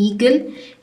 eagle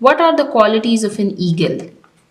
What are the qualities of an eagle?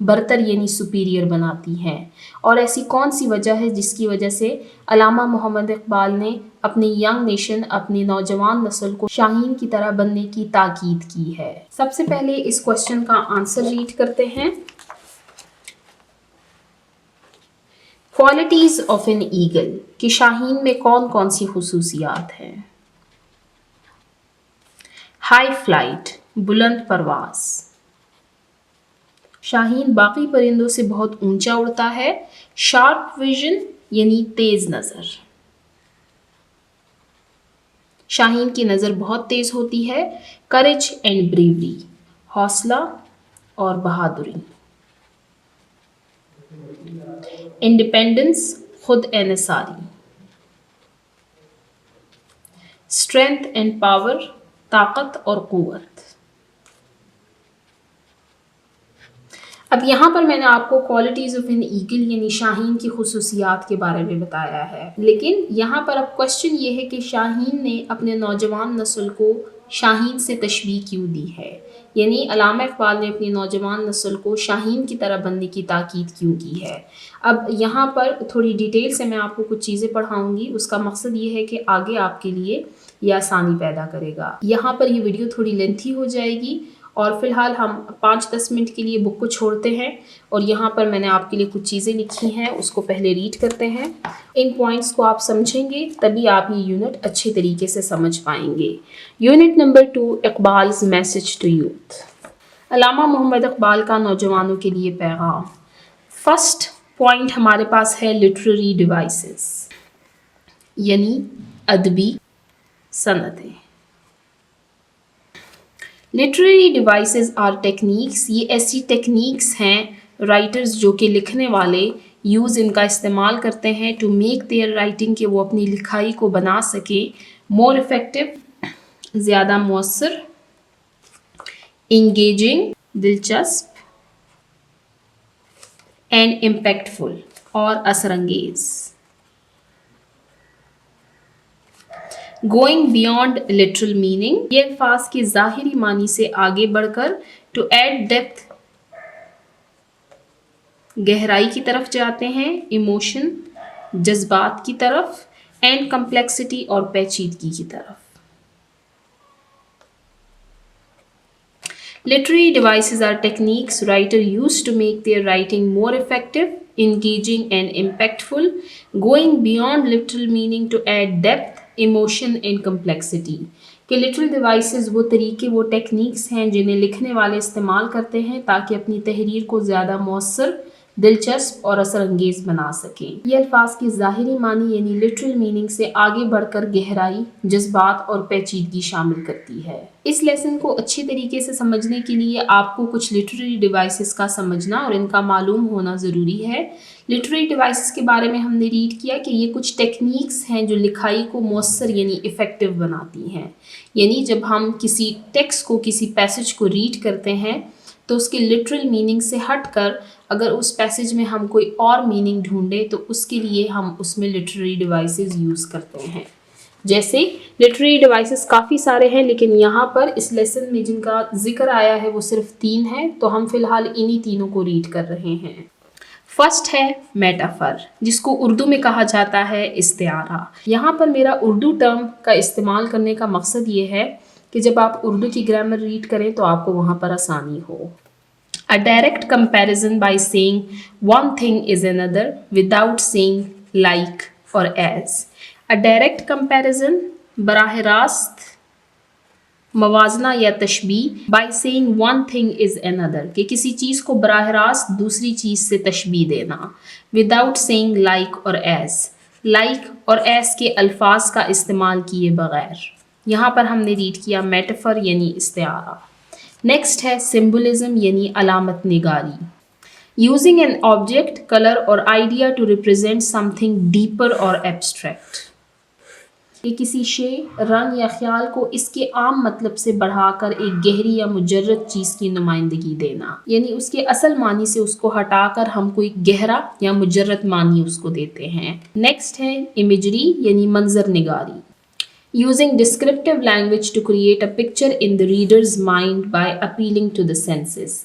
برتر یعنی superior بناتی ہیں؟ اور ایسی کون سی وجہ ہے جس کی وجہ سے علامہ محمد اقبال نے اپنی ینگ نیشن، اپنی نوجوان نسل کو شاہین کی طرح بننے کی تاکید کی ہے؟ سب سے پہلے اس کوشچن کا آنسر ریڈ کرتے ہیں۔ کوالٹیز آف این ایگل، کہ شاہین میں کون کون سی خصوصیات ہیں؟ ہائی فلائٹ، بلند پرواز، شاہین باقی پرندوں سے بہت اونچا اڑتا ہے۔ شارپ ویژن یعنی تیز نظر، شاہین کی نظر بہت تیز ہوتی ہے۔ کریج اینڈ بریوری، حوصلہ اور بہادری۔ انڈیپینڈنس، خود انحصاری۔ اسٹرینتھ اینڈ پاور، طاقت اور قوت۔ اب یہاں پر میں نے آپ کو کوالٹیز آف این ایگل یعنی شاہین کی خصوصیات کے بارے میں بتایا ہے، لیکن یہاں پر اب کوشچن یہ ہے کہ شاہین نے اپنے نوجوان نسل کو شاہین سے تشبیہ کیوں دی ہے؟ یعنی علامہ اقبال نے اپنی نوجوان نسل کو شاہین کی طرح بننے کی تاکید کیوں کی ہے؟ اب یہاں پر تھوڑی ڈیٹیل سے میں آپ کو کچھ چیزیں پڑھاؤں گی، اس کا مقصد یہ ہے کہ آگے آپ کے لیے یہ آسانی پیدا کرے گا۔ یہاں پر یہ ویڈیو تھوڑی لینتھی ہو جائے گی اور فی الحال ہم 5-10 منٹ کے لیے بک کو چھوڑتے ہیں، اور یہاں پر میں نے آپ کے لیے کچھ چیزیں لکھی ہیں، اس کو پہلے ریڈ کرتے ہیں۔ ان پوائنٹس کو آپ سمجھیں گے تبھی آپ یہ یونٹ اچھے طریقے سے سمجھ پائیں گے۔ Unit number 2، Iqbal's message to youth, Allama Muhammad Iqbal کا نوجوانوں کے لیے پیغام۔ فرسٹ پوائنٹ ہمارے پاس ہے لٹریری ڈیوائسز، یعنی ادبی صنعتیں۔ لٹریری ڈیوائسز آر ٹیکنیکس، یہ ایسی ٹیکنیکس ہیں رائٹرز جو کہ لکھنے والے یوز ان کا استعمال کرتے ہیں ٹو میک دیئر رائٹنگ، کہ وہ اپنی لکھائی کو بنا سکیں مور افیکٹو، زیادہ مؤثر، انگیجنگ، دلچسپ، اینڈ امپیکٹفل، اور اثر انگیز۔ گوئنگ بیونڈ لٹرل میننگ، یہ الفاظ کے ظاہری معنی سے آگے بڑھ کر ٹو ایڈ ڈیپتھ، گہرائی کی طرف جاتے ہیں، ایموشن، جذبات کی طرف، اینڈ کمپلیکسٹی، اور پیچیدگی کی طرف۔ Literary devices are techniques writers use to make their writing more effective, engaging, and impactful, going beyond literal meaning to add depth, emotion, and complexity. کہ literal devices وہ طریقے، وہ ٹیکنیکس ہیں جنہیں لکھنے والے استعمال کرتے ہیں تاکہ اپنی تحریر کو زیادہ مؤثر، دلچسپ اور اثر انگیز بنا سکیں۔ یہ الفاظ کی ظاہری معنی یعنی لٹرل میننگ سے آگے بڑھ کر گہرائی، جذبات اور پیچیدگی شامل کرتی ہے۔ اس لیسن کو اچھی طریقے سے سمجھنے کے لیے آپ کو کچھ لٹریری ڈیوائسز کا سمجھنا اور ان کا معلوم ہونا ضروری ہے۔ لٹریری ڈیوائسز کے بارے میں ہم نے ریڈ کیا کہ یہ کچھ ٹیکنیکس ہیں جو لکھائی کو مؤثر یعنی افیکٹو بناتی ہیں۔ یعنی جب ہم کسی ٹیکسٹ کو، کسی پیسج کو ریڈ کرتے ہیں تو اس کے لٹرل میننگ سے ہٹ کر اگر اس پیسج میں ہم کوئی اور میننگ ڈھونڈیں تو اس کے لیے ہم اس میں لٹریری ڈیوائسز یوز کرتے ہیں۔ جیسے لٹریری ڈیوائسز کافی سارے ہیں، لیکن یہاں پر اس لیسن میں جن کا ذکر آیا ہے وہ صرف 3 ہیں، تو ہم فی الحال انہی تینوں کو ریڈ کر رہے ہیں۔ فرسٹ ہے میٹافر، جس کو اردو میں کہا جاتا ہے استعارہ۔ یہاں پر میرا اردو ٹرم کا استعمال کرنے کا مقصد یہ ہے کہ جب آپ اردو کی گرامر ریڈ کریں تو آپ کو وہاں پر آسانی ہو۔ A direct comparison by saying one thing is another without saying like or as. A direct comparison، براہ راست موازنہ یا تشبیہ، by saying one thing is another، کہ کسی چیز کو براہ راست دوسری چیز سے تشبیہ دینا، without saying like or as، like اور as کے الفاظ کا استعمال کیے بغیر۔ یہاں پر ہم نے ریڈ کیا میٹافر یعنی استعارہ۔ نیکسٹ ہے سمبولزم یعنی علامت نگاری، یوزنگ این آبجیکٹ، کلر اور idea to represent something deeper اور ایبسٹریکٹ، کہ کسی شے، رنگ یا خیال کو اس کے عام مطلب سے بڑھا کر ایک گہری یا مجرد چیز کی نمائندگی دینا، یعنی اس کے اصل معنی سے اس کو ہٹا کر ہم کوئی گہرا یا مجرد معنی اس کو دیتے ہیں۔ نیکسٹ ہے امیجری یعنی منظر نگاری، using descriptive language to create a picture in the reader's mind by appealing to the senses.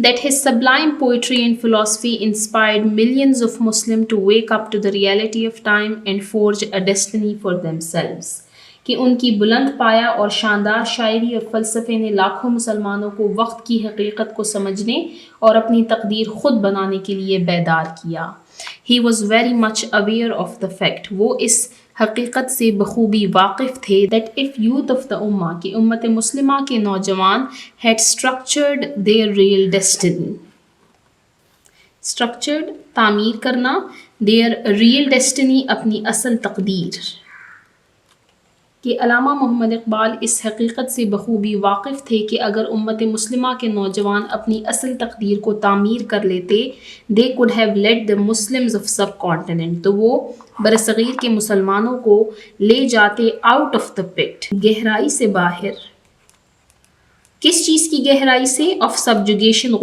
that his sublime poetry and philosophy inspired millions of Muslims to wake up to the reality of time and forge a destiny for themselves. کہ ان کی بلند پایا اور شاندار شاعری اور فلسفے نے لاکھوں مسلمانوں کو وقت کی حقیقت کو سمجھنے اور اپنی تقدیر خود بنانے کے لیے بیدار کیا. He was very much aware of the fact, وہ اس حقیقت سے بخوبی واقف تھے that if youth of the ummah کہ امت مسلمہ کے نوجوان had structured their real destiny. structured تعمیر کرنا, their real destiny اپنی اصل تقدیر. کہ علامہ محمد اقبال اس حقیقت سے بخوبی واقف تھے کہ اگر امت مسلمہ کے نوجوان اپنی اصل تقدیر کو تعمیر کر لیتے they could have led the Muslims of subcontinent, تو وہ برصغیر کے مسلمانوں کو لے جاتے out of the pit, گہرائی سے باہر. کس چیز کی گہرائی سے؟ of subjugation,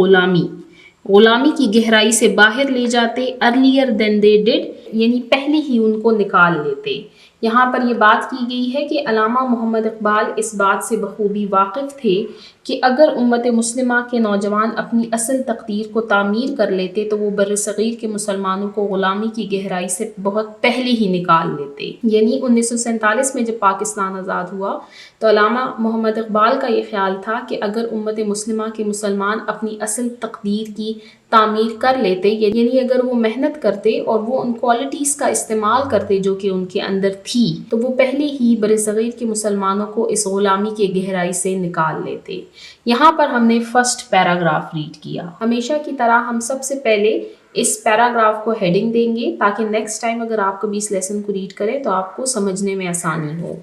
غلامی کی گہرائی سے باہر لے جاتے earlier than they did, یعنی پہلے ہی ان کو نکال لیتے. یہاں پر یہ بات کی گئی ہے کہ علامہ محمد اقبال اس بات سے بخوبی واقف تھے کہ اگر امت مسلمہ کے نوجوان اپنی اصل تقدیر کو تعمیر کر لیتے تو وہ برصغیر کے مسلمانوں کو غلامی کی گہرائی سے بہت پہلے ہی نکال لیتے. یعنی 1947 میں جب پاکستان آزاد ہوا تو علامہ محمد اقبال کا یہ خیال تھا کہ اگر امت مسلمہ کے مسلمان اپنی اصل تقدیر کی تعمیر کر لیتے، یعنی اگر وہ محنت کرتے اور وہ ان کوالٹیز کا استعمال کرتے جو کہ ان کے اندر تھی، تو وہ پہلے ہی برصغیر کے مسلمانوں کو اس غلامی کے گہرائی سے نکال لیتے. یہاں پر ہم نے فرسٹ پیراگراف ریڈ کیا. ہمیشہ کی طرح ہم سب سے پہلے اس پیراگراف کو ہیڈنگ دیں گے تاکہ نیکسٹ ٹائم اگر آپ کبھی اس لیسن کو ریڈ کریں تو آپ کو سمجھنے میں آسانی ہو.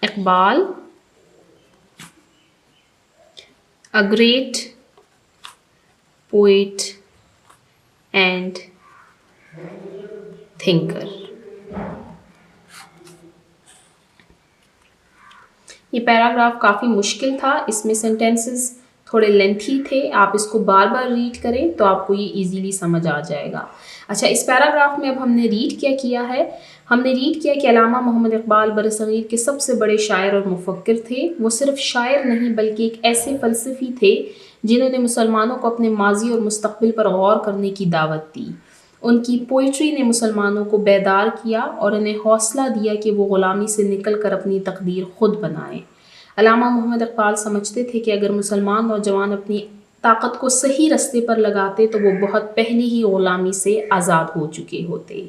Iqbal a great poet and thinker. یہ پیراگراف کافی مشکل تھا، اس میں سینٹینسز تھوڑے لینتھی تھے، آپ اس کو بار بار ریڈ کریں تو آپ کو یہ ایزیلی سمجھ آ جائے گا. اچھا، اس پیراگراف میں اب ہم نے ریڈ کیا ہے؟ ہم نے ریڈ کیا کہ علامہ محمد اقبال برصغیر کے سب سے بڑے شاعر اور مفکر تھے. وہ صرف شاعر نہیں بلکہ ایک ایسے فلسفی تھے جنہوں نے مسلمانوں کو اپنے ماضی اور مستقبل پر غور کرنے کی دعوت دی. ان کی پوئٹری نے مسلمانوں کو بیدار کیا اور انہیں حوصلہ دیا کہ وہ غلامی سے نکل کر اپنی تقدیر خود بنائیں. علامہ محمد اقبال سمجھتے تھے کہ اگر مسلمان نوجوان اپنی طاقت کو صحیح رستے پر لگاتے تو وہ بہت پہلے ہی غلامی سے آزاد ہو چکے ہوتے.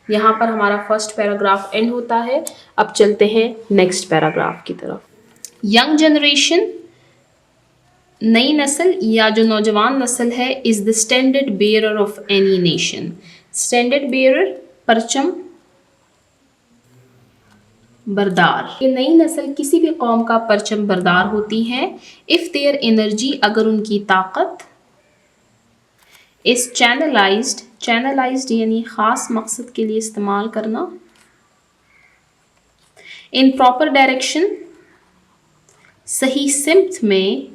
یہاں پر ہمارا فرسٹ پیراگراف اینڈ ہوتا ہے. اب چلتے ہیں نیکسٹ پیراگراف کی طرف. ینگ جنریشن، نئی نسل یا جو نوجوان نسل ہے، is the standard bearer of any nation. Standard bearer, پرچم بردار. یہ نئی نسل کسی بھی قوم کا پرچم بردار ہوتی ہے. اف دیئر انرجی، اگر ان کی طاقت، از چینلائزڈ، چینلائزڈ یعنی خاص مقصد کے لیے استعمال کرنا. ان پراپر ڈائریکشن، صحیح سمت میں،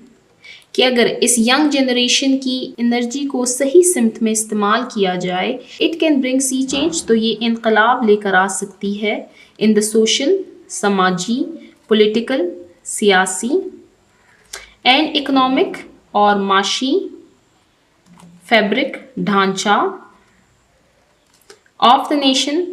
کہ اگر اس ینگ جنریشن کی انرجی کو صحیح سمت میں استعمال کیا جائے، it can bring sea change, تو یہ انقلاب لے کر آ سکتی ہے. ان دا سوشل، سماجی، پولیٹیکل، سیاسی، اینڈ اکنامک اور معاشی، فیبرک ڈھانچہ، آف دا نیشن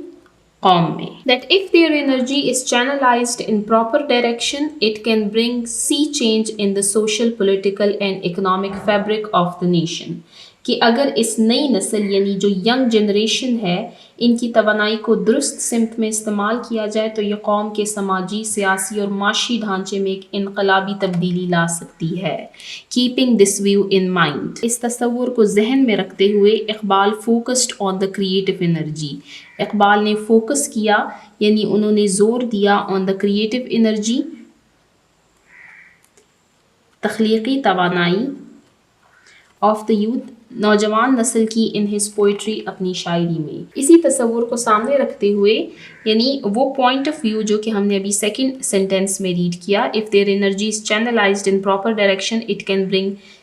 قوم میں. That if their energy is channelized in proper direction, it can bring sea change in the social, political and economic fabric of the nation. کہ اگر اس نئی نسل یعنی جو ینگ جنریشن ہے، ان کی توانائی کو درست سمت میں استعمال کیا جائے تو یہ قوم کے سماجی، سیاسی اور معاشی ڈھانچے میں ایک انقلابی تبدیلی لا سکتی ہے. Keeping this view in mind, اس تصور کو ذہن میں رکھتے ہوئے Iqbal focused on the creative energy. Iqbal نے فوکس کیا یعنی انہوں نے زور دیا آن دا کریٹو انرجی، تخلیقی توانائی، آف دا یوتھ، نوجوان نسل کی، ان ہز پوئٹری، اپنی شاعری میں. اسی تصور کو سامنے رکھتے ہوئے یعنی وہ پوائنٹ آف ویو جو کہ ہم نے ابھی سیکنڈ سینٹینس میں ریڈ کیا، if their energy is channelized in proper direction it can bring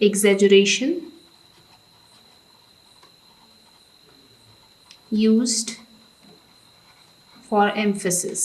exaggeration used for emphasis,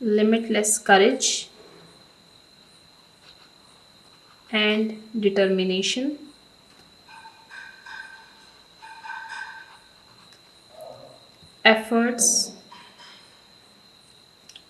limitless courage and determination, efforts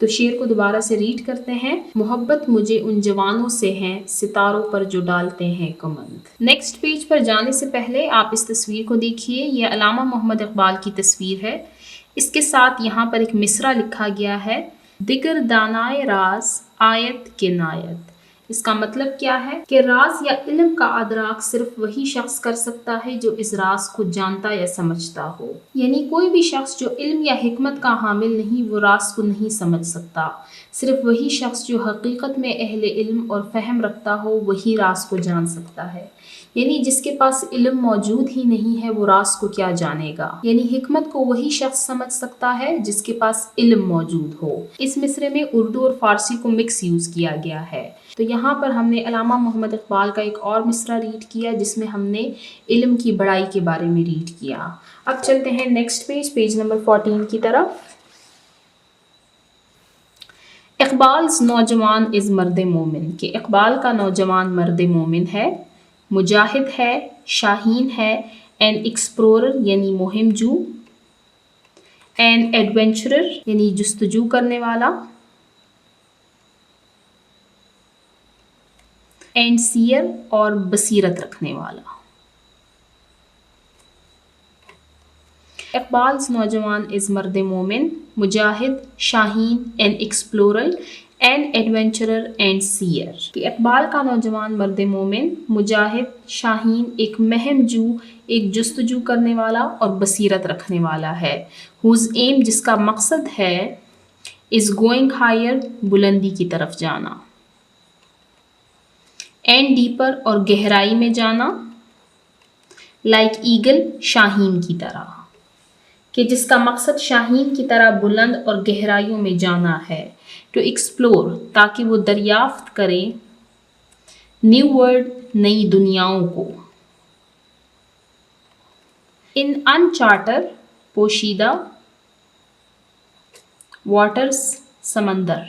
تو شعر کو دوبارہ سے ریڈ کرتے ہیں. محبت مجھے ان جوانوں سے ہیں ستاروں پر جو ڈالتے ہیں کمند. نیکسٹ پیج پر جانے سے پہلے آپ اس تصویر کو دیکھیے. یہ علامہ محمد اقبال کی تصویر ہے. اس کے ساتھ یہاں پر ایک مصرع لکھا گیا ہے، دیگر دانائے راز آیت کے نایت. اس کا مطلب کیا ہے کہ راز یا علم کا ادراک صرف وہی شخص کر سکتا ہے جو اس راز کو جانتا یا سمجھتا ہو. یعنی کوئی بھی شخص جو علم یا حکمت کا حامل نہیں وہ راز کو نہیں سمجھ سکتا. صرف وہی شخص جو حقیقت میں اہل علم اور فہم رکھتا ہو وہی راز کو جان سکتا ہے. یعنی جس کے پاس علم موجود ہی نہیں ہے وہ راز کو کیا جانے گا. یعنی حکمت کو وہی شخص سمجھ سکتا ہے جس کے پاس علم موجود ہو. اس مصرعے میں اردو اور فارسی کو مکس یوز کیا گیا ہے. تو یہاں پر ہم نے علامہ محمد اقبال کا ایک اور مصرع ریڈ کیا جس میں ہم نے علم کی بڑائی کے بارے میں ریڈ کیا. اب چلتے ہیں نیکسٹ پیج نمبر 14 کی طرف. اقبال's نوجوان از مرد مومن، کہ اقبال کا نوجوان مرد مومن ہے، مجاہد ہے، شاہین ہے، این ایکسپلورر یعنی مہم جو، این ایڈونچرر یعنی جستجو کرنے والا، اینڈ سیئر اور بصیرت رکھنے والا. اقبال's نوجوان is mard momin, mujahid, shaheen, an explorer, an adventurer and seer. کہ اقبال کا نوجوان مرد مومن، مجاہد، شاہین، ایک مہم جو، ایک جستجو کرنے والا اور بصیرت رکھنے والا ہے. whose aim جس کا مقصد ہے is going higher بلندی کی طرف جانا، and deeper اور گہرائی میں جانا، like eagle شاہین کی طرح. کہ جس کا مقصد شاہین کی طرح بلند اور گہرائیوں میں جانا ہے. ٹو ایکسپلور تاکہ وہ دریافت کرے، نیو ورلڈ نئی دنیاؤں کو، ان انچارٹر پوشیدہ، واٹرز سمندر،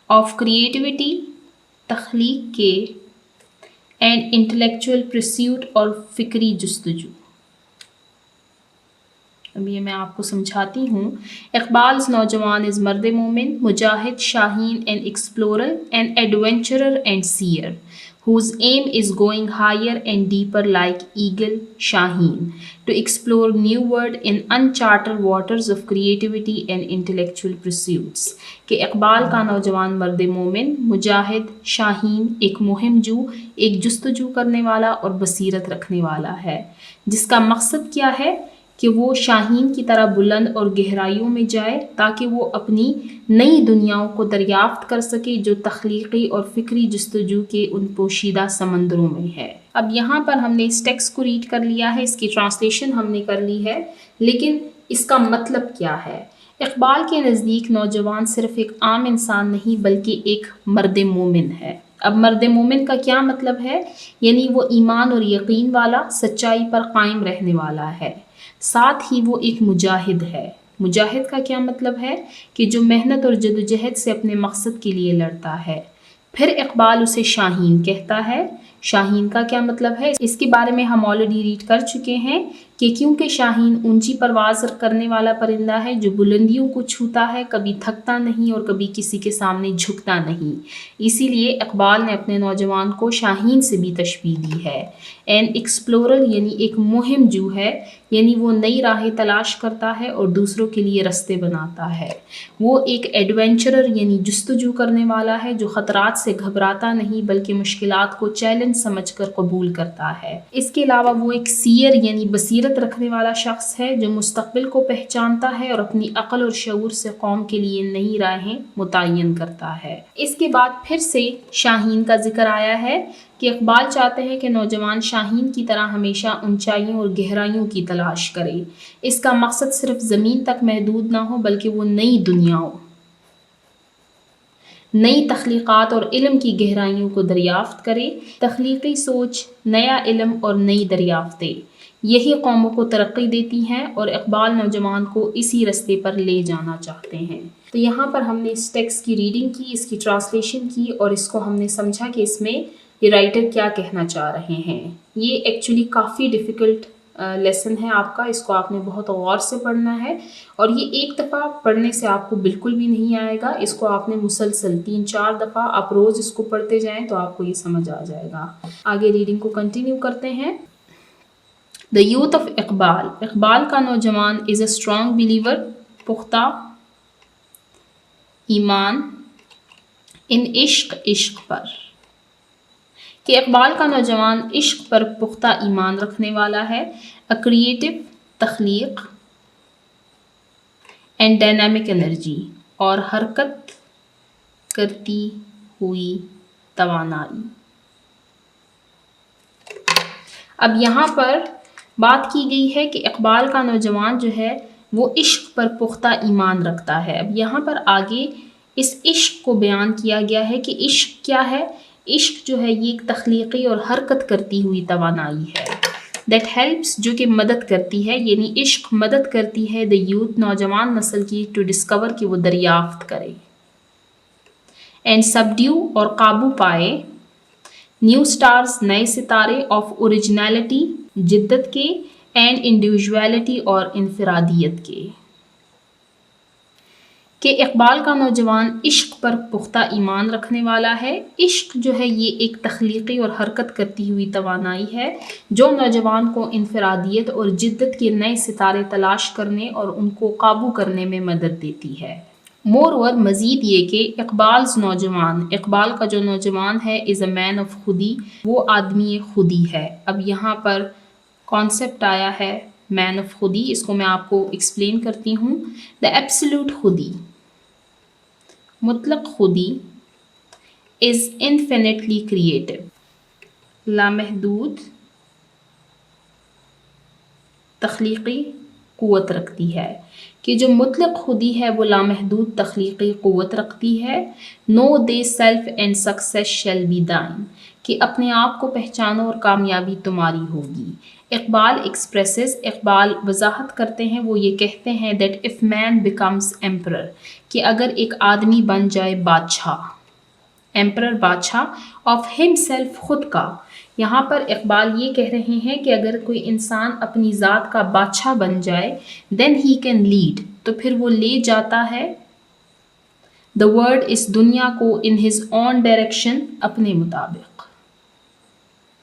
آف کریٹیوٹی تخلیق کے، اینڈ انٹلیکچوئل پرسیوٹ اور فکری جستجو. اب یہ میں آپ کو سمجھاتی ہوں. اقبال's نوجوان is mard momin, mujahid, shaheen, and explorer, and adventurer and seer. whose aim is going higher and deeper like eagle shaheen. to explore new world in uncharted waters of creativity and intellectual pursuits. کہ اقبال کا نوجوان مرد مومن، مجاہد، شاہین، ایک مہم جو، ایک جستجو کرنے والا اور بصیرت رکھنے والا ہے. جس کا مقصد کیا ہے کہ وہ شاہین کی طرح بلند اور گہرائیوں میں جائے تاکہ وہ اپنی نئی دنیاؤں کو دریافت کر سکے جو تخلیقی اور فکری جستجو کے ان پوشیدہ سمندروں میں ہے. اب یہاں پر ہم نے اس ٹیکسٹ کو ریڈ کر لیا ہے، اس کی ٹرانسلیشن ہم نے کر لی ہے، لیکن اس کا مطلب کیا ہے؟ اقبال کے نزدیک نوجوان صرف ایک عام انسان نہیں بلکہ ایک مرد مومن ہے. اب مرد مومن کا کیا مطلب ہے؟ یعنی وہ ایمان اور یقین والا، سچائی پر قائم رہنے والا ہے. ساتھ ہی وہ ایک مجاہد ہے. مجاہد کا کیا مطلب ہے؟ کہ جو محنت اور جدوجہد سے اپنے مقصد کے لیے لڑتا ہے. پھر اقبال اسے شاہین کہتا ہے. شاہین کا کیا مطلب ہے؟ اس کے بارے میں ہم آلریڈی ریڈ کر چکے ہیں کہ کیونکہ شاہین اونچی پرواز کرنے والا پرندہ ہے جو بلندیوں کو چھوتا ہے، کبھی تھکتا نہیں اور کبھی کسی کے سامنے جھکتا نہیں. اسی لیے اقبال نے اپنے نوجوان کو شاہین سے بھی تشبیہ دی ہے. این ایکسپلورر یعنی ایک مہم جو ہے، یعنی وہ نئی راہیں تلاش کرتا ہے اور دوسروں کے لیے رستے بناتا ہے. وہ ایک ایڈونچرر یعنی جستجو کرنے والا ہے جو خطرات سے گھبراتا نہیں بلکہ مشکلات کو چیلنج سمجھ کر قبول کرتا ہے. اس کے علاوہ وہ ایک سیئر یعنی بصیرت رکھنے والا شخص ہے جو مستقبل کو پہچانتا ہے اور اپنی عقل اور شعور سے قوم کے لیے نئی راہیں متعین کرتا ہے. اس کے بعد پھر سے شاہین کا ذکر آیا ہے کہ اقبال چاہتے ہیں کہ نوجوان شاہین کی طرح ہمیشہ اونچائیوں اور گہرائیوں کی تلاش کرے. اس کا مقصد صرف زمین تک محدود نہ ہو بلکہ وہ نئی دنیاؤں، نئی تخلیقات اور علم کی گہرائیوں کو دریافت کرے. تخلیقی سوچ، نیا علم اور نئی دریافتیں یہی قوموں کو ترقی دیتی ہیں اور اقبال نوجوان کو اسی رستے پر لے جانا چاہتے ہیں. تو یہاں پر ہم نے اس ٹیکسٹ کی ریڈنگ کی، اس کی ٹرانسلیشن کی اور اس کو ہم نے سمجھا کہ اس میں یہ رائٹر کیا کہنا چاہ رہے ہیں. یہ ایکچولی کافی ڈیفیکلٹ لیسن ہے آپ کا، اس کو آپ نے بہت غور سے پڑھنا ہے، اور یہ ایک دفعہ پڑھنے سے آپ کو بالکل بھی نہیں آئے گا، اس کو آپ نے مسلسل 3-4 دفعہ آپ روز اس کو پڑھتے جائیں تو آپ کو یہ سمجھ آ جائے گا۔ آگے ریڈنگ کو کنٹینیو کرتے ہیں۔ The youth of Iqbal, Iqbal کا نوجوان is a strong believer، پختہ ایمان، ان عشق پر، کہ اقبال کا نوجوان عشق پر پختہ ایمان رکھنے والا ہے، a creative تخلیق، and dynamic energy اور حرکت کرتی ہوئی توانائی۔ اب یہاں پر بات کی گئی ہے کہ اقبال کا نوجوان جو ہے وہ عشق پر پختہ ایمان رکھتا ہے۔ اب یہاں پر آگے اس عشق کو بیان کیا گیا ہے کہ عشق کیا ہے؟ عشق جو ہے یہ ایک تخلیقی اور حرکت کرتی ہوئی توانائی ہے۔ That helps جو کہ مدد کرتی ہے، یعنی عشق مدد کرتی ہے the youth نوجوان نسل کی to discover کہ وہ دریافت کرے، and subdue اور قابو پائے نیو سٹارز نئے ستارے آف اوریجنلٹی جدت کے، اینڈ انڈیویجویلٹی اور انفرادیت کے، کہ اقبال کا نوجوان عشق پر پختہ ایمان رکھنے والا ہے۔ عشق جو ہے یہ ایک تخلیقی اور حرکت کرتی ہوئی توانائی ہے جو نوجوان کو انفرادیت اور جدت کے نئے ستارے تلاش کرنے اور ان کو قابو کرنے میں مدد دیتی ہے۔ مور اوور مزید یہ کہ اقبال کا جو نوجوان ہے از اے مین آف خودی، وہ آدمی خودی ہے۔ اب یہاں پر کانسیپٹ آیا ہے مین آف خودی، اس کو میں آپ کو ایکسپلین کرتی ہوں۔ دا ایبسلیوٹ خودی، مطلق خودی، از انفینٹلی کریٹو، لامحدود تخلیقی قوت رکھتی ہے، کہ جو مطلق خودی ہے وہ لامحدود تخلیقی قوت رکھتی ہے۔ Know the self and success shall be thine, کہ اپنے آپ کو پہچانو اور کامیابی تمہاری ہوگی۔ اقبال وضاحت کرتے ہیں، وہ یہ کہتے ہیں that if man becomes emperor، کہ اگر ایک آدمی بن جائے بادشاہ، ایمپرر بادشاہ، آف himself خود کا، یہاں پر اقبال یہ کہہ رہے ہیں کہ اگر کوئی انسان اپنی ذات کا بادشاہ بن جائے then he can lead، تو پھر وہ لے جاتا ہے the world، اس دنیا کو in his own direction، اپنے مطابق۔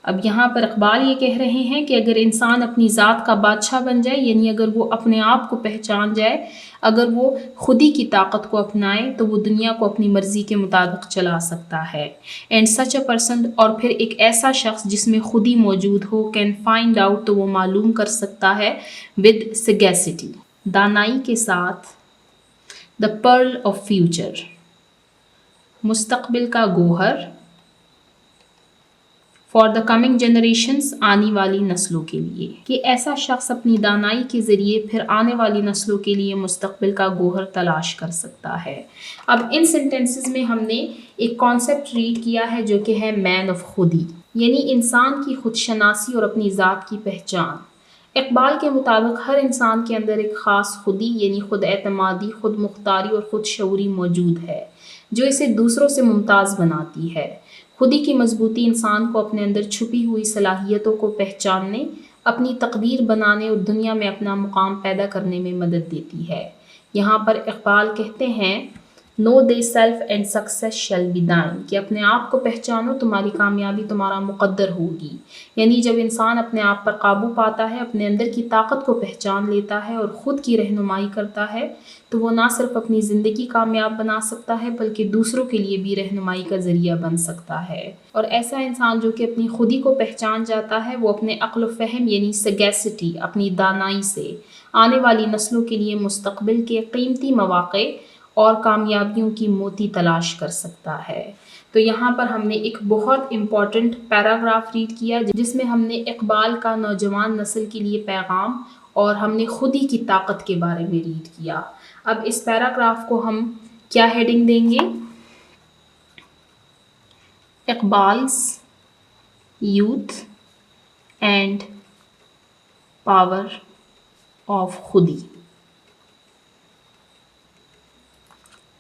اب یہاں پر اقبال یہ کہہ رہے ہیں کہ اگر انسان اپنی ذات کا بادشاہ بن جائے، یعنی اگر وہ اپنے آپ کو پہچان جائے، اگر وہ خودی کی طاقت کو اپنائے تو وہ دنیا کو اپنی مرضی کے مطابق چلا سکتا ہے۔ اینڈ سچ اے پرسن، اور پھر ایک ایسا شخص جس میں خودی موجود ہو، کین فائنڈ آؤٹ، تو وہ معلوم کر سکتا ہے، ود سگیسٹی، دانائی کے ساتھ، دا پرل آف فیوچر، مستقبل کا گوہر، فار دا کمنگ جنریشنز، آنے والی نسلوں کے لیے، کہ ایسا شخص اپنی دانائی کے ذریعے پھر آنے والی نسلوں کے لیے مستقبل کا گوہر تلاش کر سکتا ہے۔ اب ان سینٹنسز میں ہم نے ایک کانسیپٹ ریڈ کیا ہے جو کہ ہے مین آف خودی، یعنی انسان کی خود شناسی اور اپنی ذات کی پہچان۔ اقبال کے مطابق ہر انسان کے اندر ایک خاص خودی، یعنی خود اعتمادی، خود مختاری اور خود شعوری موجود ہے جو اسے دوسروں سے ممتاز بناتی ہے۔ خودی کی مضبوطی انسان کو اپنے اندر چھپی ہوئی صلاحیتوں کو پہچاننے، اپنی تقدیر بنانے اور دنیا میں اپنا مقام پیدا کرنے میں مدد دیتی ہے۔ یہاں پر اقبال کہتے ہیں know the self and success shall be thine, کہ اپنے آپ کو پہچانو، تمہاری کامیابی تمہارا مقدر ہوگی۔ یعنی جب انسان اپنے آپ پر قابو پاتا ہے، اپنے اندر کی طاقت کو پہچان لیتا ہے اور خود کی رہنمائی کرتا ہے، تو وہ نہ صرف اپنی زندگی کامیاب بنا سکتا ہے بلکہ دوسروں کے لیے بھی رہنمائی کا ذریعہ بن سکتا ہے۔ اور ایسا انسان جو کہ اپنی خودی کو پہچان جاتا ہے، وہ اپنے عقل و فہم یعنی سگیسٹی، اپنی دانائی سے آنے والی نسلوں کے لیے مستقبل کے قیمتی مواقع اور کامیابیوں کی موتی تلاش کر سکتا ہے۔ تو یہاں پر ہم نے ایک بہت امپورٹنٹ پیراگراف ریڈ کیا جس میں ہم نے اقبال کا نوجوان نسل کے لیے پیغام اور ہم نے خودی کی طاقت کے بارے میں ریڈ کیا۔ اب اس پیراگراف کو ہم کیا ہیڈنگ دیں گے؟ اقبال's یوتھ اینڈ پاور آف خودی،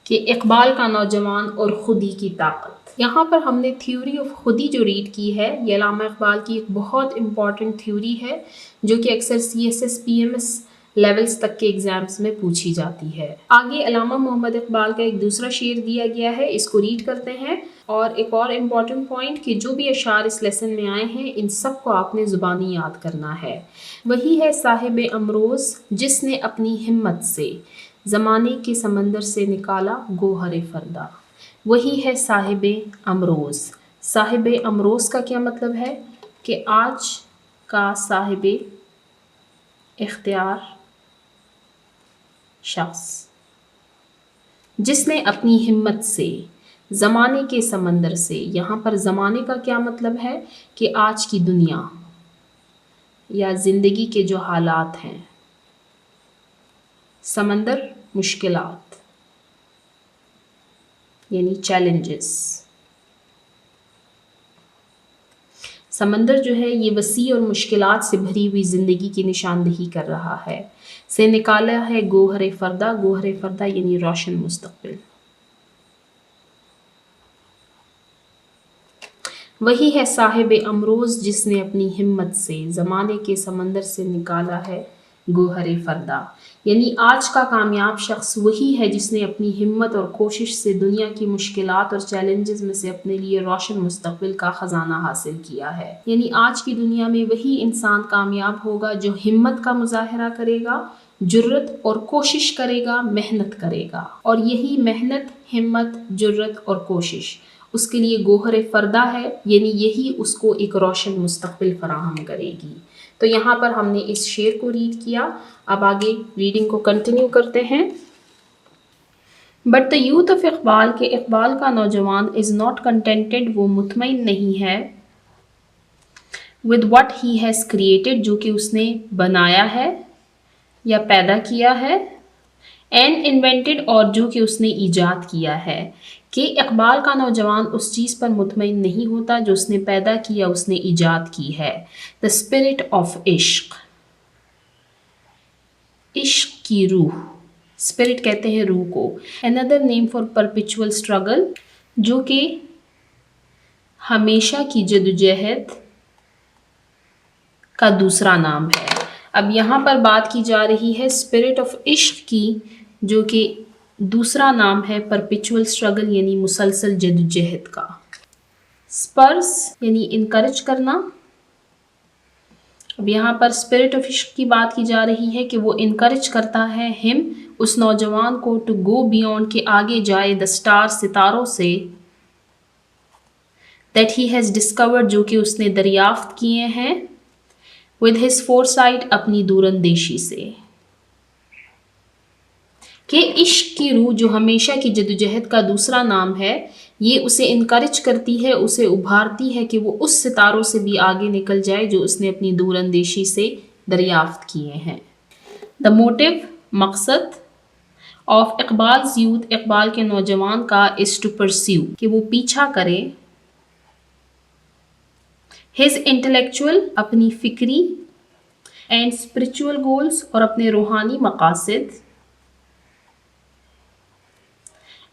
کہ اقبال کا نوجوان اور خودی کی طاقت۔ یہاں پر ہم نے تھیوری آف خودی جو ریڈ کی ہے، یہ علامہ اقبال کی ایک بہت امپورٹنٹ تھیوری ہے جو کہ اکثر CSS PMS لیولز تک کے ایگزامز میں پوچھی جاتی ہے۔ آگے علامہ محمد اقبال کا ایک دوسرا شعر دیا گیا ہے، اس کو ریڈ کرتے ہیں۔ اور ایک اور امپورٹنٹ پوائنٹ کہ جو بھی اشعار اس لیسن میں آئے ہیں ان سب کو آپ نے زبانی یاد کرنا ہے۔ وہی ہے صاحب امروز جس نے اپنی ہمت سے زمانے کے سمندر سے نکالا گوہر فردا۔ وہی ہے صاحب امروز۔ صاحب امروز کا کیا مطلب ہے؟ کہ آج کا صاحب اختیار شخص جس نے اپنی ہمت سے زمانے کے سمندر سے، یہاں پر زمانے کا کیا مطلب ہے؟ کہ آج کی دنیا یا زندگی کے جو حالات ہیں، سمندر مشکلات یعنی چیلنجز، سمندر جو ہے یہ وسیع اور مشکلات سے بھری ہوئی زندگی کی نشاندہی کر رہا ہے، سے نکالا ہے گوہر فردا۔ گوہر فردا یعنی روشن مستقبل۔ وہی ہے صاحب امروز جس نے اپنی ہمت سے زمانے کے سمندر سے نکالا ہے گوہر فردا، یعنی آج کا کامیاب شخص وہی ہے جس نے اپنی ہمت اور کوشش سے دنیا کی مشکلات اور چیلنجز میں سے اپنے لیے روشن مستقبل کا خزانہ حاصل کیا ہے۔ یعنی آج کی دنیا میں وہی انسان کامیاب ہوگا جو ہمت کا مظاہرہ کرے گا، جرت اور کوشش کرے گا، محنت کرے گا، اور یہی محنت، ہمت، جرت اور کوشش اس کے لیے گوہر فردا ہے، یعنی یہی اس کو ایک روشن مستقبل فراہم کرے گی۔ تو یہاں پر ہم نے اس شعر کو ریڈ کیا، اب آگے ریڈنگ کو کنٹینیو کرتے ہیں۔ But the youth of Iqbal, کہ اقبال کا نوجوان از ناٹ کنٹینٹڈ، وہ مطمئن نہیں ہے، with what he has created، جو کہ اس نے بنایا ہے یا پیدا کیا ہے، and invented، اور جو کہ اس نے ایجاد کیا ہے۔ کہ اقبال کا نوجوان اس چیز پر مطمئن نہیں ہوتا جو اس نے پیدا کیا، اس نے ایجاد کی ہے۔ دا اسپرٹ آف عشق، عشق کی روح، اسپرٹ کہتے ہیں روح کو۔ another name for perpetual struggle، جو کہ ہمیشہ کی جدوجہد کا دوسرا نام ہے۔ اب یہاں پر بات کی جا رہی ہے اسپرٹ آف عشق کی، جو کہ دوسرا نام ہے پرپیچول اسٹرگل یعنی مسلسل جدوجہد کا۔ اسپرس یعنی انکریج کرنا۔ اب یہاں پر اسپرٹ آف عشق کی بات کی جا رہی ہے کہ وہ انکریج کرتا ہے ہم، اس نوجوان کو، ٹو گو بیونڈ، کے آگے جائے، دا اسٹار، ستاروں سے، دیٹ ہی ہیز ڈسکورڈ، جو کہ اس نے دریافت کیے ہیں، ود ہز فور سائٹ، اپنی دور اندیشی سے۔ کہ عشق کی روح جو ہمیشہ کی جدوجہد کا دوسرا نام ہے، یہ اسے انکریج کرتی ہے، اسے ابھارتی ہے کہ وہ اس ستاروں سے بھی آگے نکل جائے جو اس نے اپنی دور اندیشی سے دریافت کیے ہیں۔ دا موٹیو، مقصد، آف اقبال's یوتھ، اقبال کے نوجوان کا، is to pursue، کہ وہ پیچھا کرے، his intellectual، اپنی فکری، and spiritual goals، اور اپنے روحانی مقاصد،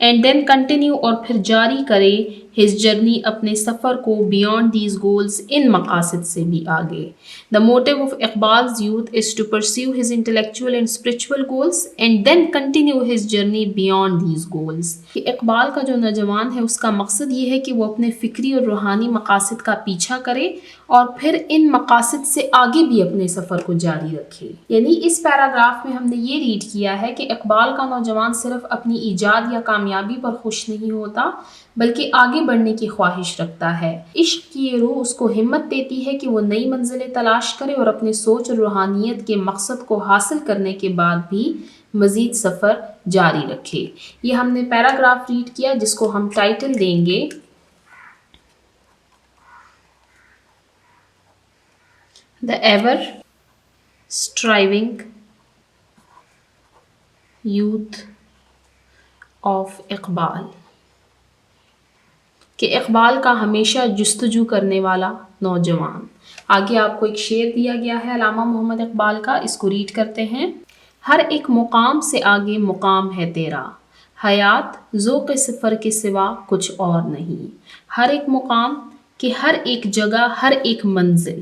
and then continue، اور پھر جاری کرے، his journey، اپنے سفر کو، beyond these goals، ان مقاصد سے بھی آگے۔ The motive of Iqbal's youth is to pursue his intellectual and spiritual goals and then continue his journey beyond these goals۔ کہ اقبال کا جو نوجوان ہے اس کا مقصد یہ ہے کہ وہ اپنے فکری اور روحانی مقاصد کا پیچھا کرے اور پھر ان مقاصد سے آگے بھی اپنے سفر کو جاری رکھے۔ یعنی اس پیراگراف میں ہم نے یہ ریڈ کیا ہے کہ اقبال کا نوجوان صرف اپنی ایجاد یا کامیابی پر خوش نہیں ہوتا بلکہ آگے بڑھنے کی خواہش رکھتا ہے۔ عشق کی یہ روح اس کو ہمت دیتی ہے کہ وہ نئی منزلیں تلاش کرے اور اپنے سوچ اور روحانیت کے مقصد کو حاصل کرنے کے بعد بھی مزید سفر جاری رکھے۔ یہ ہم نے پیراگراف ریڈ کیا جس کو ہم ٹائٹل دیں گے The Ever Striving Youth of Iqbal, کہ اقبال کا ہمیشہ جستجو کرنے والا نوجوان۔ آگے آپ کو ایک شعر دیا گیا ہے علامہ محمد اقبال کا، اس کو ریڈ کرتے ہیں۔ ہر ایک مقام سے آگے مقام ہے تیرا، حیات ذوق سفر کے سوا کچھ اور نہیں، ہر ایک مقام کہ ہر ایک جگہ، ہر ایک منزل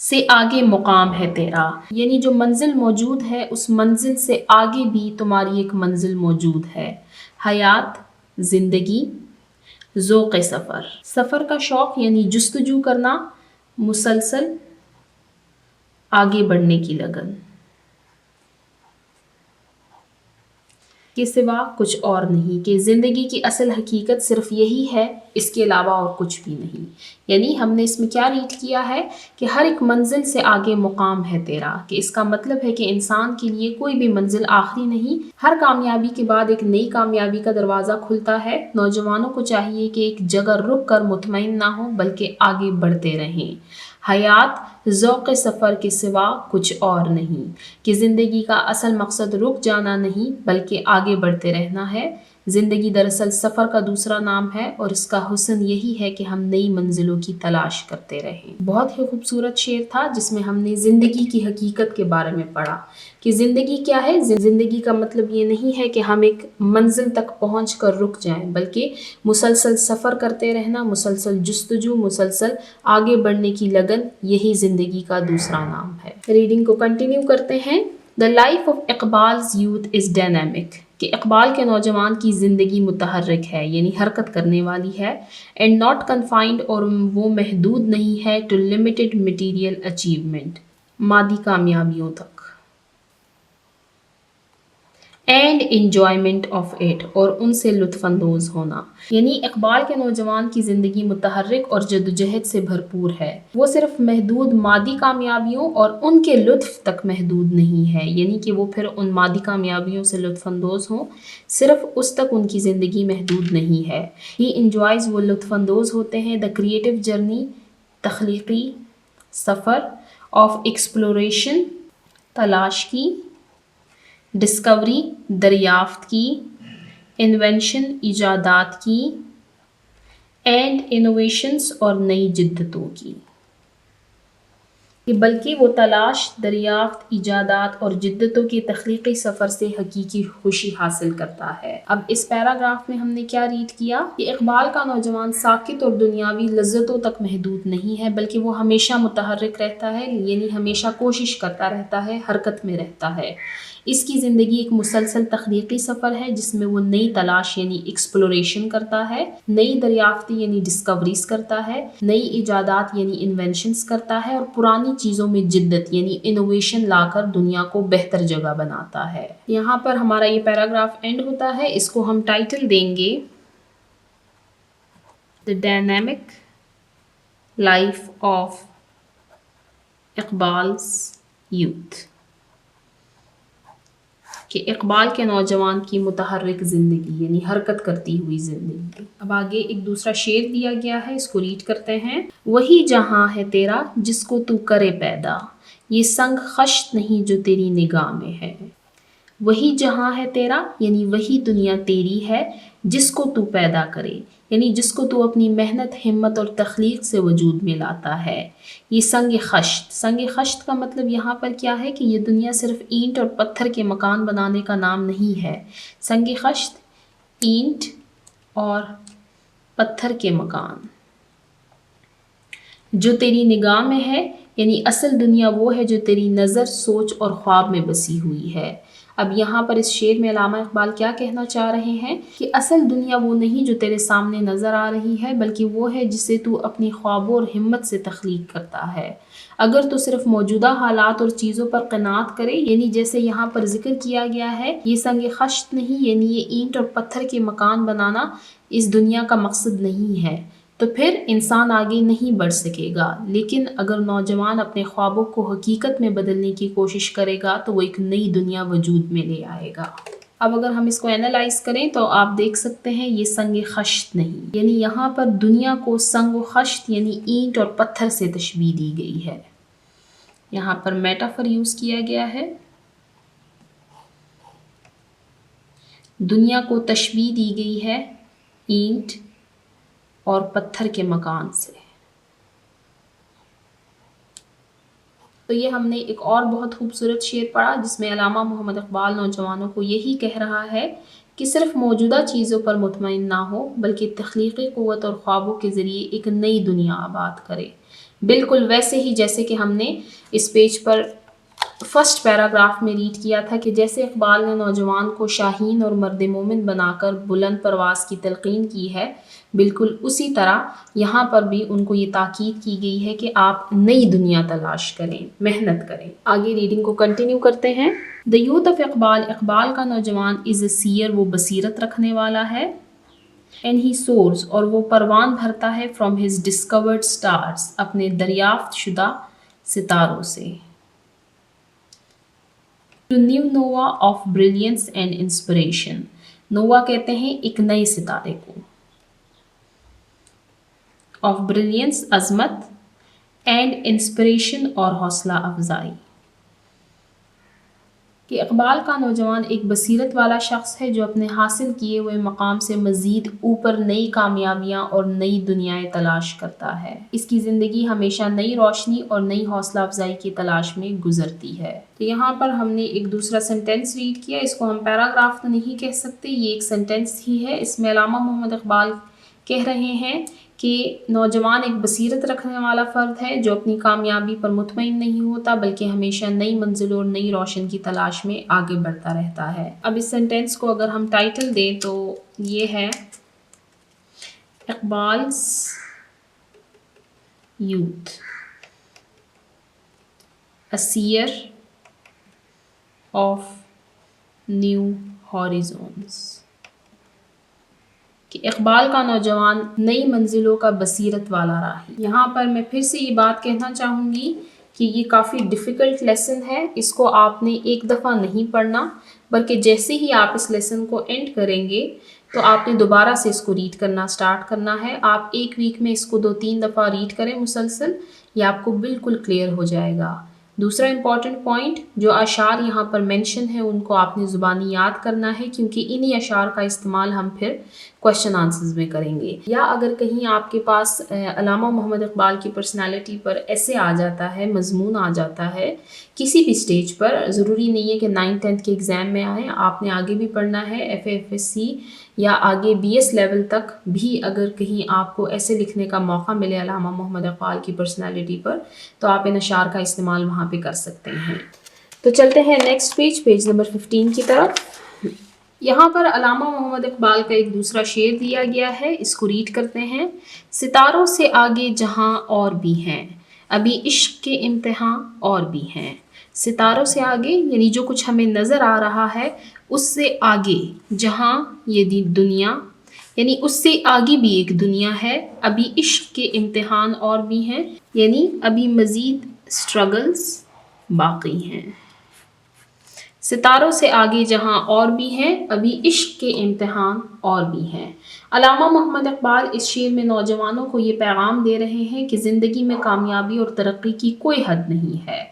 سے آگے مقام ہے تیرا، یعنی جو منزل موجود ہے اس منزل سے آگے بھی تمہاری ایک منزل موجود ہے۔ حیات زندگی، ذوق سفر، سفر کا شوق یعنی جستجو کرنا، مسلسل آگے بڑھنے کی لگن کے سوا کچھ اور نہیں، کہ زندگی کی اصل حقیقت صرف یہی ہے، اس کے علاوہ اور کچھ بھی نہیں۔ یعنی ہم نے اس میں کیا ریڈ کیا ہے کہ ہر ایک منزل سے آگے مقام ہے تیرا، کہ اس کا مطلب ہے کہ انسان کے لیے کوئی بھی منزل آخری نہیں، ہر کامیابی کے بعد ایک نئی کامیابی کا دروازہ کھلتا ہے۔ نوجوانوں کو چاہیے کہ ایک جگہ رک کر مطمئن نہ ہو بلکہ آگے بڑھتے رہیں۔ حیات ذوق سفر کے سوا کچھ اور نہیں، کہ زندگی کا اصل مقصد رک جانا نہیں بلکہ آگے بڑھتے رہنا ہے۔ زندگی دراصل سفر کا دوسرا نام ہے اور اس کا حسن یہی ہے کہ ہم نئی منزلوں کی تلاش کرتے رہیں۔ بہت ہی خوبصورت شعر تھا جس میں ہم نے زندگی کی حقیقت کے بارے میں پڑھا کہ زندگی کیا ہے۔ زندگی کا مطلب یہ نہیں ہے کہ ہم ایک منزل تک پہنچ کر رک جائیں، بلکہ مسلسل سفر کرتے رہنا، مسلسل جستجو، مسلسل آگے بڑھنے کی لگن، یہی زندگی کا دوسرا نام ہے۔ ریڈنگ کو کنٹینیو کرتے ہیں۔ The life of Iqbal's youth is dynamic، کہ اقبال کے نوجوان کی زندگی متحرک ہے یعنی حرکت کرنے والی ہے، and not confined، اور وہ محدود نہیں ہے to limited material achievement، مادی کامیابیوں تک، اینڈ انجوائمنٹ آف اٹ، اور ان سے لطف اندوز ہونا۔ یعنی اقبال کے نوجوان کی زندگی متحرک اور جدوجہد سے بھرپور ہے، وہ صرف محدود مادی کامیابیوں اور ان کے لطف تک محدود نہیں ہے، یعنی کہ وہ پھر ان مادی کامیابیوں سے لطف اندوز ہوں، صرف اس تک ان کی زندگی محدود نہیں ہے۔ ہی انجوائز، وہ لطف اندوز ہوتے ہیں، دا کریٹو جرنی، تخلیقی سفر، آف ایکسپلوریشن، تلاش کی، ڈسکوری، دریافت کی، انوینشن، ایجادات کی، اینڈ انوویشنز، اور نئی جدتوں کی، کہ بلکہ وہ تلاش، دریافت، ایجادات اور جدتوں کے تخلیقی سفر سے حقیقی خوشی حاصل کرتا ہے۔ اب اس پیراگراف میں ہم نے کیا ریڈ کیا کہ اقبال کا نوجوان ساکت اور دنیاوی لذتوں تک محدود نہیں ہے بلکہ وہ ہمیشہ متحرک رہتا ہے، یعنی ہمیشہ کوشش کرتا رہتا ہے، حرکت میں رہتا ہے۔ اس کی زندگی ایک مسلسل تخلیقی سفر ہے جس میں وہ نئی تلاش یعنی ایکسپلوریشن کرتا ہے، نئی دریافتی یعنی ڈسکوریز کرتا ہے، نئی ایجادات یعنی انوینشنز کرتا ہے، اور پرانی چیزوں میں جدت یعنی انوویشن لا کر دنیا کو بہتر جگہ بناتا ہے۔ یہاں پر ہمارا یہ پیراگراف اینڈ ہوتا ہے، اس کو ہم ٹائٹل دیں گے The Dynamic Life of Iqbal's Youth، کہ اقبال کے نوجوان کی متحرک زندگی یعنی حرکت کرتی ہوئی زندگی۔ اب آگے ایک دوسرا شعر دیا گیا ہے، اس کو ریڈ کرتے ہیں۔ وہی جہاں ہے تیرا جس کو تو کرے پیدا، یہ سنگ خشت نہیں جو تیری نگاہ میں ہے۔ وہی جہاں ہے تیرا یعنی وہی دنیا تیری ہے جس کو تو پیدا کرے، یعنی جس کو تو اپنی محنت، ہمت اور تخلیق سے وجود میں لاتا ہے۔ یہ سنگ خشت، سنگ خشت کا مطلب یہاں پر کیا ہے کہ یہ دنیا صرف اینٹ اور پتھر کے مکان بنانے کا نام نہیں ہے۔ سنگ خشت، اینٹ اور پتھر کے مکان، جو تیری نگاہ میں ہے، یعنی اصل دنیا وہ ہے جو تیری نظر، سوچ اور خواب میں بسی ہوئی ہے۔ اب یہاں پر اس شعر میں علامہ اقبال کیا کہنا چاہ رہے ہیں کہ اصل دنیا وہ نہیں جو تیرے سامنے نظر آ رہی ہے بلکہ وہ ہے جسے تو اپنی خوابوں اور ہمت سے تخلیق کرتا ہے۔ اگر تو صرف موجودہ حالات اور چیزوں پر قناعت کرے، یعنی جیسے یہاں پر ذکر کیا گیا ہے یہ سنگ خشت نہیں، یعنی یہ اینٹ اور پتھر کے مکان بنانا اس دنیا کا مقصد نہیں ہے، تو پھر انسان آگے نہیں بڑھ سکے گا۔ لیکن اگر نوجوان اپنے خوابوں کو حقیقت میں بدلنے کی کوشش کرے گا تو وہ ایک نئی دنیا وجود میں لے آئے گا۔ اب اگر ہم اس کو اینالائز کریں تو آپ دیکھ سکتے ہیں یہ سنگ خشت نہیں، یعنی یہاں پر دنیا کو سنگ و خشت یعنی اینٹ اور پتھر سے تشبیہ دی گئی ہے۔ یہاں پر میٹافر یوز کیا گیا ہے، دنیا کو تشبیہ دی گئی ہے اینٹ اور پتھر کے مکان سے۔ تو یہ ہم نے ایک اور بہت خوبصورت شعر پڑھا جس میں علامہ محمد اقبال نوجوانوں کو یہی کہہ رہا ہے کہ صرف موجودہ چیزوں پر مطمئن نہ ہو بلکہ تخلیقی قوت اور خوابوں کے ذریعے ایک نئی دنیا آباد کرے، بالکل ویسے ہی جیسے کہ ہم نے اس پیج پر فرسٹ پیراگراف میں ریڈ کیا تھا کہ جیسے اقبال نے نوجوان کو شاہین اور مرد مومن بنا کر بلند پرواز کی تلقین کی ہے، بالکل اسی طرح یہاں پر بھی ان کو یہ تاکید کی گئی ہے کہ آپ نئی دنیا تلاش کریں، محنت کریں۔ آگے ریڈنگ کو کنٹینیو کرتے ہیں۔ The youth of Iqbal, Iqbal کا نوجوان is a seer، وہ بصیرت رکھنے والا ہے، and he soars، اور وہ پروان بھرتا ہے from his discovered stars، اپنے دریافت شدہ ستاروں سے۔ To new nova of brilliance and inspiration، nova کہتے ہیں ایک نئے ستارے کو، of brilliance عظمت، and inspiration اور حوصلہ افزائی، کہ اقبال کا نوجوان ایک بصیرت والا شخص ہے جو اپنے حاصل کیے ہوئے مقام سے مزید اوپر نئی کامیابیاں اور نئی دنیائیں تلاش کرتا ہے۔ اس کی زندگی ہمیشہ نئی روشنی اور نئی حوصلہ افزائی کی تلاش میں گزرتی ہے۔ تو یہاں پر ہم نے ایک دوسرا سینٹینس ریڈ کیا، اس کو ہم پیراگراف تو نہیں کہہ سکتے، یہ ایک سینٹینس ہی ہے۔ اس میں علامہ محمد اقبال کہہ رہے ہیں کہ نوجوان ایک بصیرت رکھنے والا فرد ہے جو اپنی کامیابی پر مطمئن نہیں ہوتا بلکہ ہمیشہ نئی منزلوں اور نئی روشن کی تلاش میں آگے بڑھتا رہتا ہے۔ اب اس سینٹینس کو اگر ہم ٹائٹل دیں تو یہ ہے اقبال's youth، a seer of new horizons، کہ اقبال کا نوجوان نئی منزلوں کا بصیرت والا راہی۔ یہاں پر میں پھر سے یہ بات کہنا چاہوں گی کہ یہ کافی ڈیفیکلٹ لیسن ہے، اس کو آپ نے ایک دفعہ نہیں پڑھنا بلکہ جیسے ہی آپ اس لیسن کو اینڈ کریں گے تو آپ نے دوبارہ سے اس کو ریڈ کرنا سٹارٹ کرنا ہے۔ آپ ایک ویک میں اس کو 2-3 دفعہ ریڈ کریں مسلسل، یہ آپ کو بالکل کلیئر ہو جائے گا۔ دوسرا امپورٹنٹ پوائنٹ، جو اشعار یہاں پر مینشن ہے ان کو آپ نے زبانی یاد کرنا ہے کیونکہ انہی اشعار کا استعمال ہم پھر کوشچن آنسرز میں کریں گے۔ یا اگر کہیں آپ کے پاس علامہ محمد اقبال کی پرسنالٹی پر ایسے آ جاتا ہے، مضمون آ جاتا ہے کسی بھی سٹیج پر، ضروری نہیں ہے کہ 9th-10th کے ایگزام میں آئیں، آپ نے آگے بھی پڑھنا ہے FA/FSC یا آگے BS لیول تک بھی، اگر کہیں آپ کو ایسے لکھنے کا موقع ملے علامہ محمد اقبال کی پرسنالٹی پر تو آپ ان اشعار کا استعمال وہاں پہ کر سکتے ہیں۔ تو چلتے ہیں نیکسٹ پیج نمبر 15 کی طرف۔ یہاں پر علامہ محمد اقبال کا ایک دوسرا شعر دیا گیا ہے، اس کو ریڈ کرتے ہیں۔ ستاروں سے آگے جہاں اور بھی ہیں، ابھی عشق کے امتحان اور بھی ہیں۔ ستاروں سے آگے یعنی جو کچھ ہمیں نظر آ رہا ہے اس سے آگے، جہاں یہ دنیا یعنی اس سے آگے بھی ایک دنیا ہے، ابھی عشق کے امتحان اور بھی ہیں، یعنی ابھی مزید سٹرگلز باقی ہیں۔ ستاروں سے آگے جہاں اور بھی ہیں، ابھی عشق کے امتحان اور بھی ہیں۔ علامہ محمد اقبال اس شعر میں نوجوانوں کو یہ پیغام دے رہے ہیں کہ زندگی میں کامیابی اور ترقی کی کوئی حد نہیں ہے۔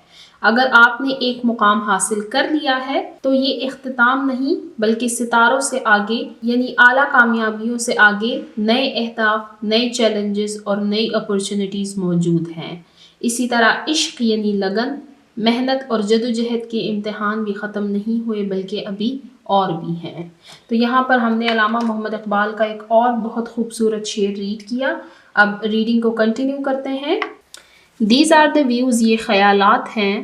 اگر آپ نے ایک مقام حاصل کر لیا ہے تو یہ اختتام نہیں بلکہ ستاروں سے آگے یعنی اعلیٰ کامیابیوں سے آگے نئے اہداف، نئے چیلنجز اور نئی اپرچونٹیز موجود ہیں۔ اسی طرح عشق یعنی لگن، محنت اور جدوجہد کے امتحان بھی ختم نہیں ہوئے بلکہ ابھی اور بھی ہیں۔ تو یہاں پر ہم نے علامہ محمد اقبال کا ایک اور بہت خوبصورت شعر ریڈ کیا۔ اب ریڈنگ کو کنٹینیو کرتے ہیں۔ These are the views، یہ خیالات ہیں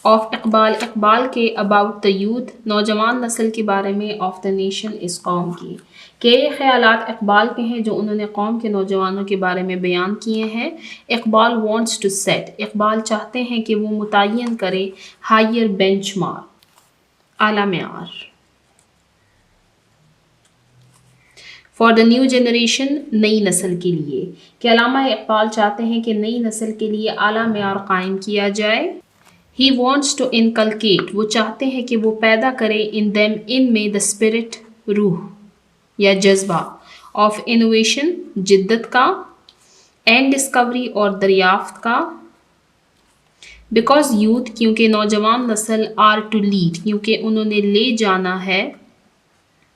of اقبال، اقبال کے about the youth، نوجوان نسل کے بارے میں of the nation، اس قوم کی، کہ یہ خیالات اقبال کے ہیں جو انہوں نے قوم کے نوجوانوں کے بارے میں بیان کیے ہیں۔ Iqbal wants to set، Iqbal چاہتے ہیں کہ وہ متعین کرے higher benchmark، اعلیٰ معیار، for the new generation، نئی نسل کے لیے، کہ علامہ اقبال چاہتے ہیں کہ نئی نسل کے لیے اعلیٰ معیار قائم کیا جائے۔ He wants to inculcate، وہ چاہتے ہیں کہ وہ پیدا کرے in them، ان میں the spirit، روح یا جذبہ of innovation، جدت کا، and discovery، اور دریافت کا۔ Because youth، کیونکہ نوجوان نسل are to lead، کیونکہ انہوں نے لے جانا ہے،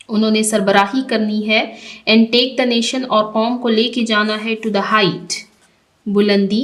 انہوں نے سربراہی کرنی ہے، and take the nation، اور قوم کو لے کے جانا ہے to the height، بلندی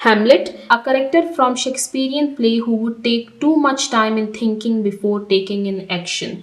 Hamlet, a character from Shakespearean play who would take too much time in thinking before taking in action।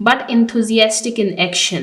but enthusiastic in action,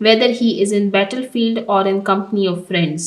whether he is in battlefield or in company of friends,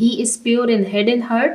he is pure in head and heart,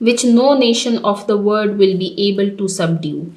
which no nation of the world will be able to subdue,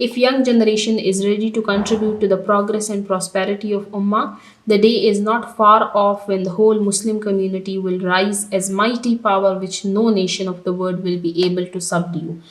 If young generation is ready to contribute to the progress and prosperity of Ummah, the day is not far off when the whole Muslim community will rise as mighty power which no nation of the world will be able to subdue,